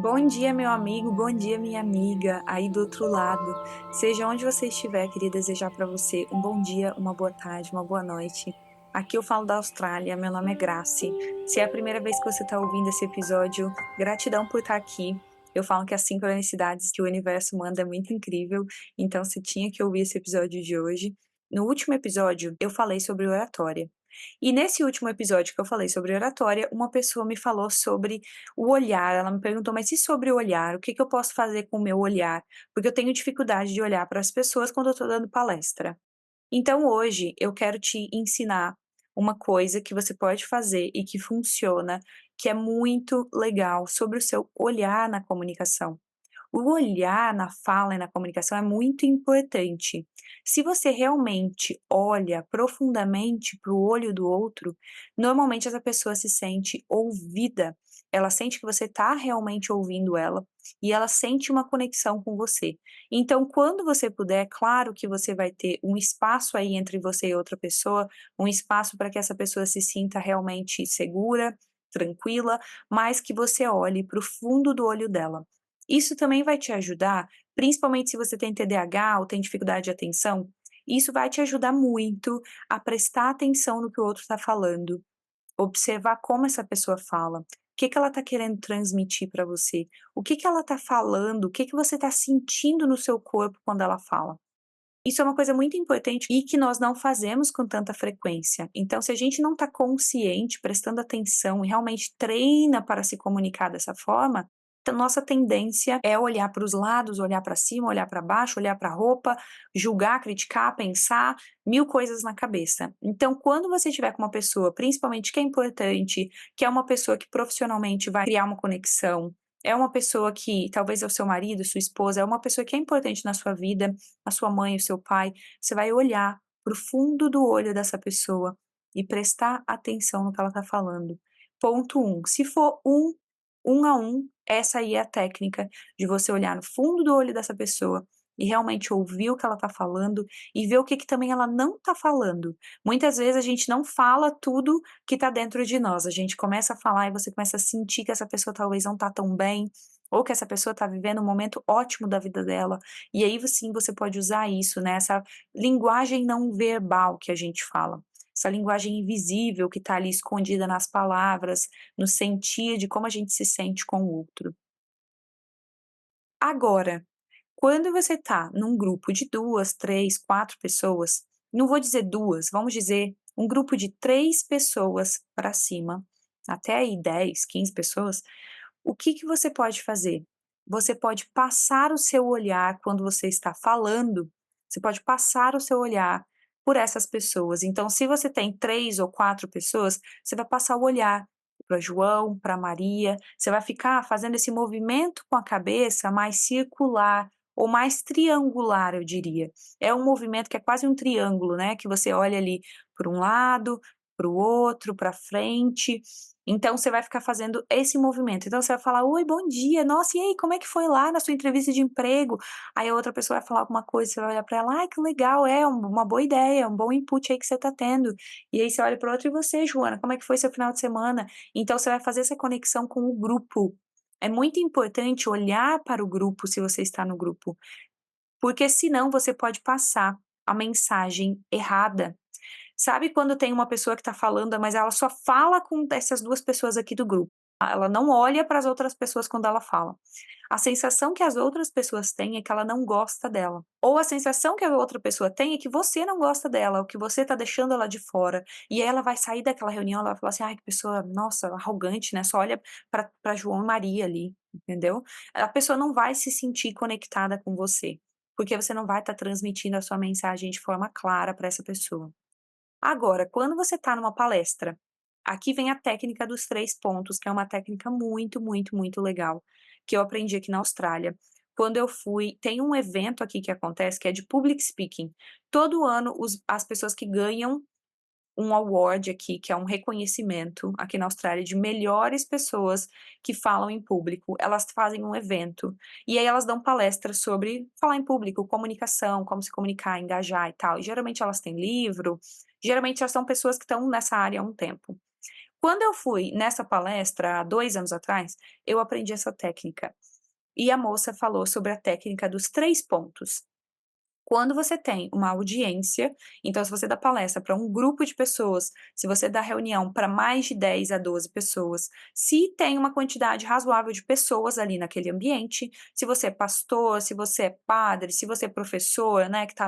Bom dia, meu amigo, bom dia, minha amiga, aí do outro lado. Seja onde você estiver, queria desejar para você um bom dia, uma boa tarde, uma boa noite. Aqui eu falo da Austrália, meu nome é Grace. Se é a primeira vez que você está ouvindo esse episódio, gratidão por estar aqui. Eu falo que as sincronicidades que o universo manda é muito incrível, então você tinha que ouvir esse episódio de hoje. No último episódio, eu falei sobre oratória. E nesse último episódio que eu falei sobre oratória, uma pessoa me falou sobre o olhar. Ela me perguntou: "Mas e sobre o olhar? O que que eu posso fazer com o meu olhar? Porque eu tenho dificuldade de olhar para as pessoas quando eu estou dando palestra". Então hoje eu quero te ensinar uma coisa que você pode fazer e que funciona, que é muito legal sobre o seu olhar na comunicação. O olhar na fala e na comunicação é muito importante. Se você realmente olha profundamente para o olho do outro, normalmente essa pessoa se sente ouvida. Ela sente que você está realmente ouvindo ela e ela sente uma conexão com você. Então, quando você puder, claro que você vai ter um espaço aí entre você e outra pessoa, um espaço para que essa pessoa se sinta realmente segura, tranquila, mas que você olhe para o fundo do olho dela. Isso também vai te ajudar, principalmente se você tem TDAH ou tem dificuldade de atenção, isso vai te ajudar muito a prestar atenção no que o outro está falando, observar como essa pessoa fala, o que que ela está querendo transmitir para você, o que que ela está falando, o que que você está sentindo no seu corpo quando ela fala. Isso é uma coisa muito importante e que nós não fazemos com tanta frequência. Então, se a gente não está consciente, prestando atenção e realmente treina para se comunicar dessa forma, então nossa tendência é olhar para os lados, olhar para cima, olhar para baixo, olhar para a roupa, julgar, criticar, pensar, mil coisas na cabeça. Então, quando você estiver com uma pessoa, principalmente que é importante, que é uma pessoa que profissionalmente vai criar uma conexão, é uma pessoa que talvez é o seu marido, sua esposa, é uma pessoa que é importante na sua vida, a sua mãe, o seu pai, você vai olhar para o fundo do olho dessa pessoa e prestar atenção no que ela está falando. Ponto um, se for um a um, essa aí é a técnica de você olhar no fundo do olho dessa pessoa e realmente ouvir o que ela está falando e ver o que que também ela não está falando. Muitas vezes a gente não fala tudo que está dentro de nós, a gente começa a falar e você começa a sentir que essa pessoa talvez não está tão bem, ou que essa pessoa está vivendo um momento ótimo da vida dela, e aí sim você pode usar isso, né, essa linguagem não verbal que a gente fala, essa linguagem invisível que está ali escondida nas palavras, no sentir de como a gente se sente com o outro. Agora, quando você está num grupo de 2, 3, 4 pessoas, não vou dizer 2, vamos dizer um grupo de 3 pessoas para cima, até aí 10, 15 pessoas, o que que você pode fazer? Você pode passar o seu olhar quando você está falando, você pode passar o seu olhar por essas pessoas. Então, se você tem 3 ou 4 pessoas, você vai passar o olhar para João, para Maria, você vai ficar fazendo esse movimento com a cabeça mais circular ou mais triangular, eu diria. É um movimento que é quase um triângulo, né, que você olha ali para um lado, para o outro, para frente, então você vai ficar fazendo esse movimento. Então você vai falar: "Oi, bom dia. Nossa, e aí, como é que foi lá na sua entrevista de emprego?". Aí a outra pessoa vai falar alguma coisa, você vai olhar para ela: "Ai, que legal, é uma boa ideia, um bom input aí que você está tendo". E aí você olha para o outro: "E você, Joana, como é que foi seu final de semana?". Então você vai fazer essa conexão com o grupo. É muito importante olhar para o grupo se você está no grupo, porque senão você pode passar a mensagem errada. Sabe quando tem uma pessoa que está falando, mas ela só fala com essas 2 pessoas aqui do grupo, ela não olha para as outras pessoas quando ela fala. A sensação que as outras pessoas têm é que ela não gosta dela, ou a sensação que a outra pessoa tem é que você não gosta dela, ou que você está deixando ela de fora, e aí ela vai sair daquela reunião, ela vai falar assim: "Ai, que pessoa, nossa, arrogante, né, só olha para João e Maria ali", entendeu? A pessoa não vai se sentir conectada com você, porque você não vai estar transmitindo a sua mensagem de forma clara para essa pessoa. Agora, quando você está numa palestra, aqui vem a técnica dos 3 pontos, que é uma técnica muito, muito, muito legal, que eu aprendi aqui na Austrália. Quando eu fui tem um evento aqui que acontece que é de public speaking. Todo ano as pessoas que ganham um award aqui, que é um reconhecimento aqui na Austrália de melhores pessoas que falam em público, elas fazem um evento, e aí elas dão palestras sobre falar em público, comunicação, como se comunicar, engajar e tal, e geralmente elas têm livro, geralmente elas são pessoas que estão nessa área há um tempo. Quando eu fui nessa palestra há 2 anos atrás, eu aprendi essa técnica. E a moça falou sobre a técnica dos 3 pontos. Quando você tem uma audiência, então se você dá palestra para um grupo de pessoas, se você dá reunião para mais de 10 a 12 pessoas, se tem uma quantidade razoável de pessoas ali naquele ambiente, se você é pastor, se você é padre, se você é professor, né, que está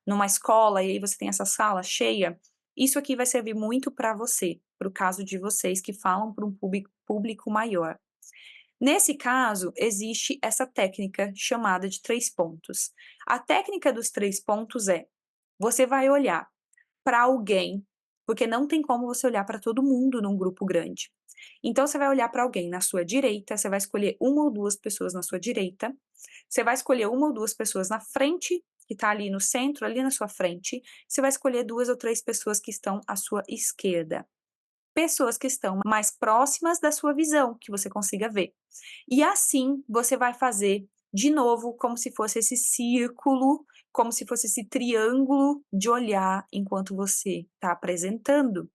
numa escola e aí você tem essa sala cheia, isso aqui vai servir muito para você, para o caso de vocês que falam para um público maior. Nesse caso, existe essa técnica chamada de 3 pontos. A técnica dos 3 pontos é: você vai olhar para alguém, porque não tem como você olhar para todo mundo num grupo grande. Então você vai olhar para alguém na sua direita, você vai escolher uma ou 2 pessoas na sua direita, você vai escolher uma ou 2 pessoas na frente, que está ali no centro, ali na sua frente, você vai escolher 2 ou 3 pessoas que estão à sua esquerda. Pessoas que estão mais próximas da sua visão, que você consiga ver. E assim você vai fazer de novo como se fosse esse círculo, como se fosse esse triângulo de olhar enquanto você está apresentando.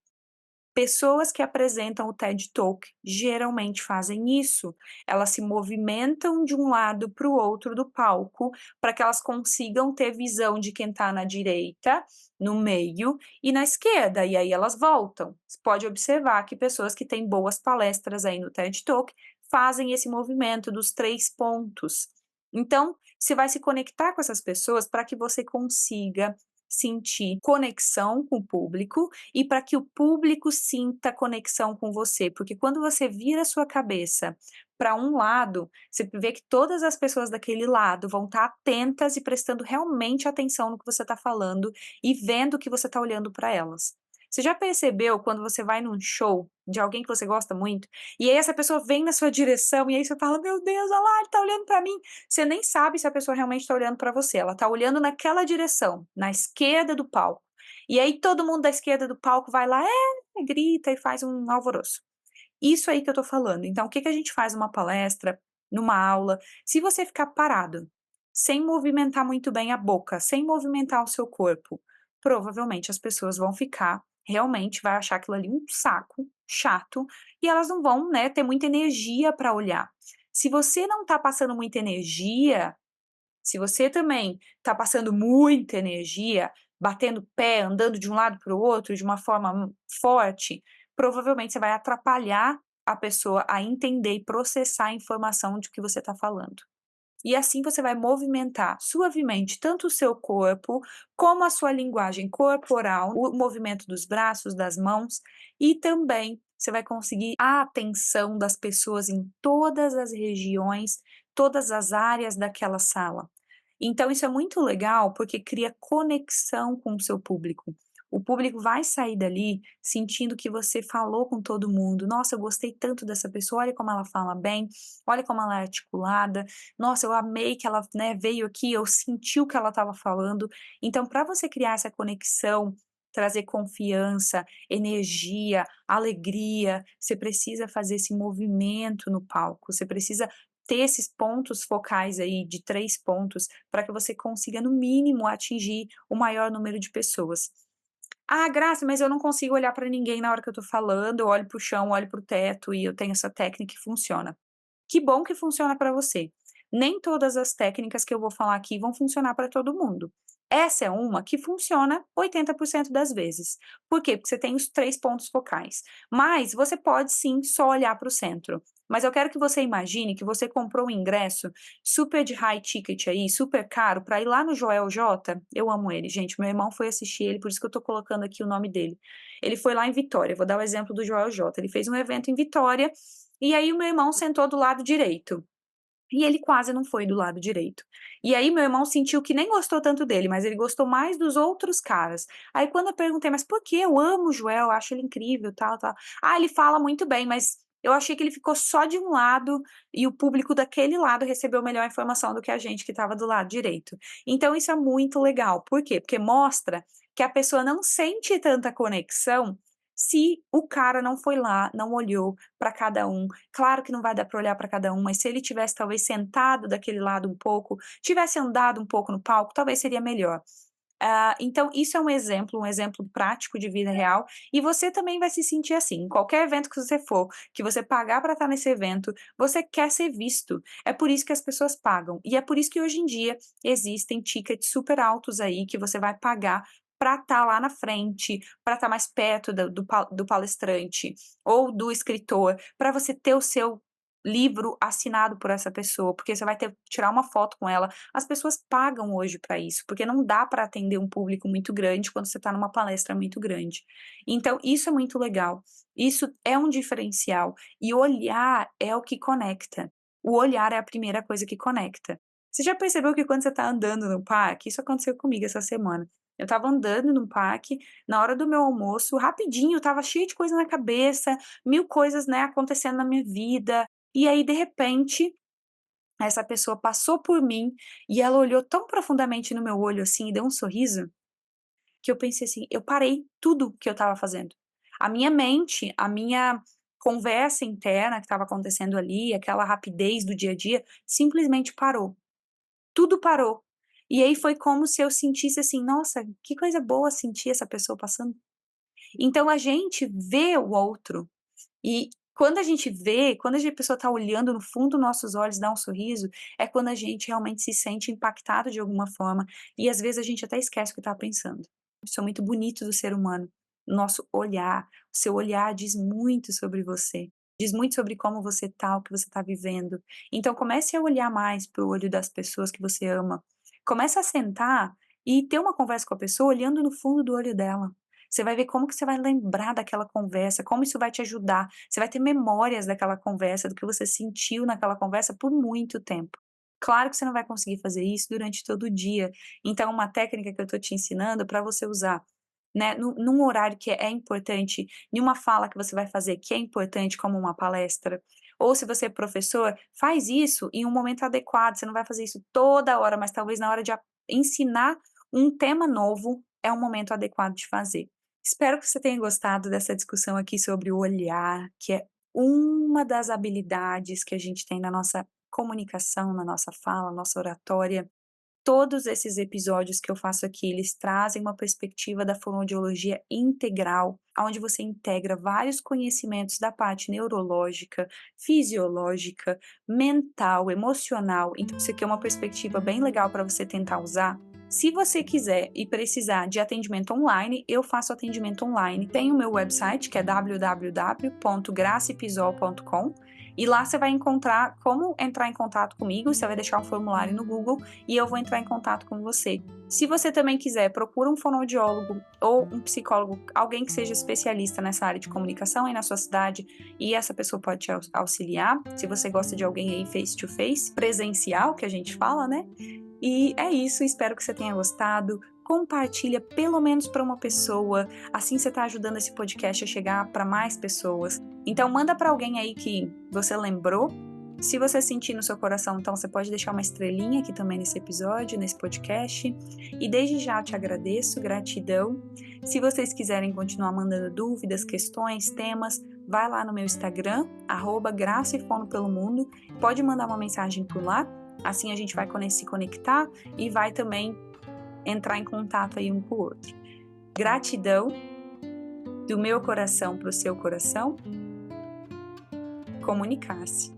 Pessoas que apresentam o TED Talk geralmente fazem isso. Elas se movimentam de um lado para o outro do palco, para que elas consigam ter visão de quem está na direita, no meio e na esquerda, e aí elas voltam. Você pode observar que pessoas que têm boas palestras aí no TED Talk fazem esse movimento dos 3 pontos. Então, você vai se conectar com essas pessoas para que você consiga sentir conexão com o público e para que o público sinta conexão com você, porque quando você vira a sua cabeça para um lado, você vê que todas as pessoas daquele lado vão estar atentas e prestando realmente atenção no que você está falando e vendo que você está olhando para elas. Você já percebeu quando você vai num show de alguém que você gosta muito, e aí essa pessoa vem na sua direção, e aí você fala: Meu Deus, olha lá, ele tá olhando para mim. Você nem sabe se a pessoa realmente está olhando para você, ela está olhando naquela direção, na esquerda do palco. E aí todo mundo da esquerda do palco vai lá, grita e faz um alvoroço. Isso aí que eu tô falando. Então, o que que a gente faz numa palestra, numa aula? Se você ficar parado, sem movimentar muito bem a boca, sem movimentar o seu corpo, provavelmente as pessoas vão ficar, realmente vai achar aquilo ali um saco, chato, e elas não vão, né, ter muita energia para olhar. Se você não tá passando muita energia, se você também tá passando muita energia, batendo pé, andando de um lado para o outro de uma forma forte, provavelmente você vai atrapalhar a pessoa a entender e processar a informação de que você está falando. E assim você vai movimentar suavemente tanto o seu corpo, como a sua linguagem corporal, o movimento dos braços, das mãos, e também você vai conseguir a atenção das pessoas em todas as regiões, todas as áreas daquela sala. Então isso é muito legal, porque cria conexão com o seu público. O público vai sair dali sentindo que você falou com todo mundo. Nossa, eu gostei tanto dessa pessoa, olha como ela fala bem, olha como ela é articulada, nossa, eu amei que ela, né, veio aqui, eu senti o que ela estava falando. Então, para você criar essa conexão, trazer confiança, energia, alegria, você precisa fazer esse movimento no palco, você precisa ter esses pontos focais aí de 3 pontos para que você consiga, no mínimo, atingir o maior número de pessoas. Ah, Graça, mas eu não consigo olhar para ninguém na hora que eu tô falando, eu olho para o chão, olho para o teto e eu tenho essa técnica que funciona. Que bom que funciona para você. Nem todas as técnicas que eu vou falar aqui vão funcionar para todo mundo. Essa é uma que funciona 80% das vezes. Por quê? Porque você tem os 3 pontos focais. Mas você pode sim só olhar para o centro. Mas eu quero que você imagine que você comprou um ingresso super de high ticket aí, super caro, para ir lá no Joel J. Eu amo ele, gente. Meu irmão foi assistir ele, por isso que eu tô colocando aqui o nome dele. Ele foi lá em Vitória. Vou dar o exemplo do Joel J. Ele fez um evento em Vitória e aí o meu irmão sentou do lado direito. E ele quase não foi do lado direito. E aí meu irmão sentiu que nem gostou tanto dele, mas ele gostou mais dos outros caras. Aí quando eu perguntei: "Mas por quê? Eu amo o Joel, acho ele incrível, tal, tal". "Ah, ele fala muito bem, mas eu achei que ele ficou só de um lado e o público daquele lado recebeu melhor informação do que a gente que estava do lado direito". Então isso é muito legal. Por quê? Porque mostra que a pessoa não sente tanta conexão se o cara não foi lá, não olhou para cada um. Claro que não vai dar para olhar para cada um, mas se ele tivesse talvez sentado daquele lado um pouco, tivesse andado um pouco no palco, talvez seria melhor. Então isso é um exemplo prático de vida real, e você também vai se sentir assim, em qualquer evento que você for, que você pagar para estar nesse evento, você quer ser visto. É por isso que as pessoas pagam, e é por isso que hoje em dia existem tickets super altos aí que você vai pagar para estar lá na frente, para estar mais perto do palestrante ou do escritor, para você ter o seu livro assinado por essa pessoa, porque você vai ter tirar uma foto com ela. As pessoas pagam hoje para isso, porque não dá para atender um público muito grande quando você está numa palestra muito grande. Então, isso é muito legal. Isso é um diferencial. E olhar é o que conecta. O olhar é a primeira coisa que conecta. Você já percebeu que quando você está andando no parque, isso aconteceu comigo essa semana. Eu estava andando no parque, na hora do meu almoço, rapidinho, eu estava cheia de coisa na cabeça, mil coisas, né, acontecendo na minha vida. E aí, de repente, essa pessoa passou por mim e ela olhou tão profundamente no meu olho, assim, e deu um sorriso, que eu pensei assim, eu parei tudo que eu estava fazendo. A minha mente, a minha conversa interna que estava acontecendo ali, aquela rapidez do dia a dia, simplesmente parou. Tudo parou. E aí foi como se eu sentisse assim, nossa, que coisa boa sentir essa pessoa passando. Então a gente vê o outro e quando a gente vê, quando a pessoa está olhando no fundo dos nossos olhos, dá um sorriso, é quando a gente realmente se sente impactado de alguma forma, e às vezes a gente até esquece o que está pensando. Isso é muito bonito do ser humano, nosso olhar, o seu olhar diz muito sobre você, diz muito sobre como você está, o que você está vivendo. Então comece a olhar mais para o olho das pessoas que você ama. Comece a sentar e ter uma conversa com a pessoa olhando no fundo do olho dela. Você vai ver como que você vai lembrar daquela conversa, como isso vai te ajudar. Você vai ter memórias daquela conversa, do que você sentiu naquela conversa por muito tempo. Claro que você não vai conseguir fazer isso durante todo o dia. Então, uma técnica que eu estou te ensinando para você usar, né, num horário que é importante, em uma fala que você vai fazer que é importante, como uma palestra. Ou se você é professor, faz isso em um momento adequado. Você não vai fazer isso toda hora, mas talvez na hora de ensinar um tema novo é um momento adequado de fazer. Espero que você tenha gostado dessa discussão aqui sobre o olhar, que é uma das habilidades que a gente tem na nossa comunicação, na nossa fala, nossa oratória. Todos esses episódios que eu faço aqui, eles trazem uma perspectiva da fonoaudiologia integral, onde você integra vários conhecimentos da parte neurológica, fisiológica, mental, emocional. Então, isso aqui é uma perspectiva bem legal para você tentar usar. Se você quiser e precisar de atendimento online, eu faço atendimento online. Tem o meu website, que é www.gracipisol.com, e lá você vai encontrar como entrar em contato comigo. Você vai deixar um formulário no Google e eu vou entrar em contato com você. Se você também quiser, procura um fonoaudiólogo ou um psicólogo, alguém que seja especialista nessa área de comunicação aí na sua cidade, e essa pessoa pode te auxiliar. Se você gosta de alguém aí face to face, presencial, que a gente fala, né? E é isso, espero que você tenha gostado. Compartilha pelo menos para uma pessoa, assim você está ajudando esse podcast a chegar para mais pessoas. Então manda para alguém aí que você lembrou. Se você sentir no seu coração, então você pode deixar uma estrelinha aqui também nesse episódio, nesse podcast. E desde já eu te agradeço, gratidão. Se vocês quiserem continuar mandando dúvidas, questões, temas, vai lá no meu Instagram, @graciaefonopelomundo. Pode mandar uma mensagem por lá. Assim a gente vai se conectar e vai também entrar em contato aí um com o outro. Gratidão do meu coração para o seu coração. Comunicar-se.